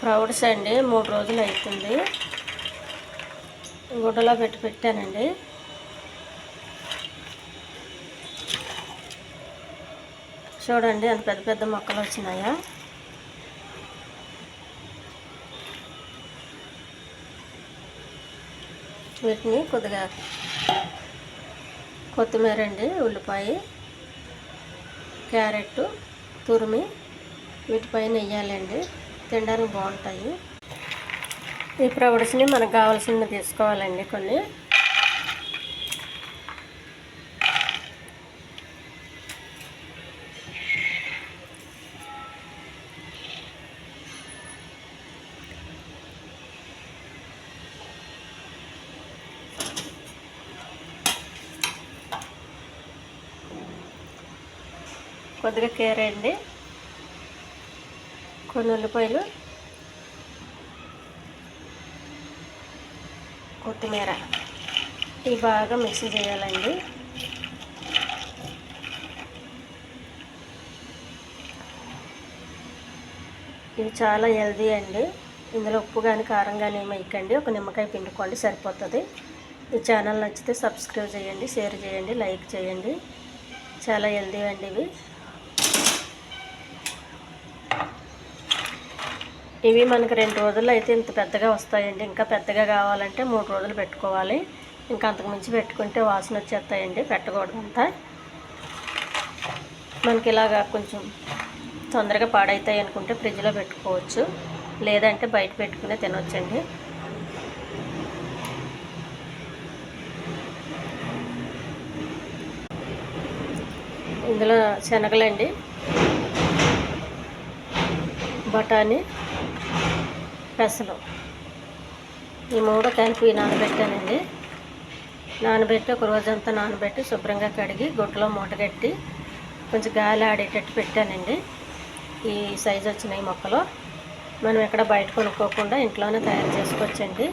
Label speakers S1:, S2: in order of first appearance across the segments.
S1: ప్రౌడ్స్ అండి 3 రోజులు అవుతుంది. గుడ్డలో పెట్టానండి. చూడండి అంత పెద్ద పెద్ద మొక్కలు వచ్చినాయా. వీటిని కొద్దిగా కొత్తిమీర అండి, ఉల్లిపాయ, క్యారెట్ తురిమి వీటిపైన వేయాలండి. తినడానికి బాగుంటాయి. ఈ ప్రౌడ్స్ని మనకు కావాల్సింది తీసుకోవాలండి. కొన్ని కొద్దిగా కీర అండి, కొన్ని ఉల్లిపాయలు, కొత్తిమీర ఇవి బాగా మిక్స్ చేయాలండి. ఇవి చాలా హెల్దీ అండి. ఇందులో ఉప్పు కానీ కారం కానీ ఏమి వేయకండి. ఒక నిమ్మకాయ పిండుకోండి సరిపోతుంది. ఈ ఛానల్ నచ్చితే సబ్స్క్రైబ్ చేయండి, షేర్ చేయండి, లైక్ చేయండి. చాలా హెల్దీ అండి ఇవి. ఇవి మనకు 2 రోజుల్లో అయితే ఇంత పెద్దగా వస్తాయండి. ఇంకా పెద్దగా కావాలంటే 3 రోజులు పెట్టుకోవాలి. ఇంకా అంతకుమించి పెట్టుకుంటే వాసన వచ్చేస్తాయండి. పెట్టకూడదంతా. మనకి ఇలాగా కొంచెం తొందరగా పాడవుతాయి అనుకుంటే ఫ్రిడ్జ్లో పెట్టుకోవచ్చు, లేదంటే బయట పెట్టుకునే తినొచ్చండి. ఇందులో శనగలండి, బఠానీ, పెసలు ఈ 3 కలిపి నానబెట్టానండి. నానబెట్టి ఒక రోజంతా నానబెట్టి శుభ్రంగా కడిగి గుడ్డలో మూటగట్టి కొంచెం గాలి ఆడేటట్టు పెట్టానండి. ఈ సైజు వచ్చినాయి మొక్కలు. మనం ఎక్కడ బయట కొనుక్కోకుండా ఇంట్లోనే తయారు చేసుకోవచ్చండి.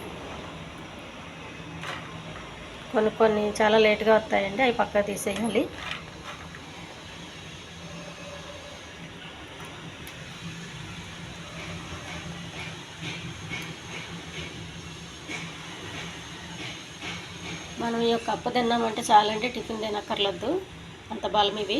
S1: కొన్ని చాలా లేట్గా వస్తాయండి, అవి పక్కా తీసేయాలి. మనం ఈ యొక్క కప్పు తిన్నామంటే చాలంటే టిఫిన్ తినక్కర్లేదు, అంత బలం ఇవి.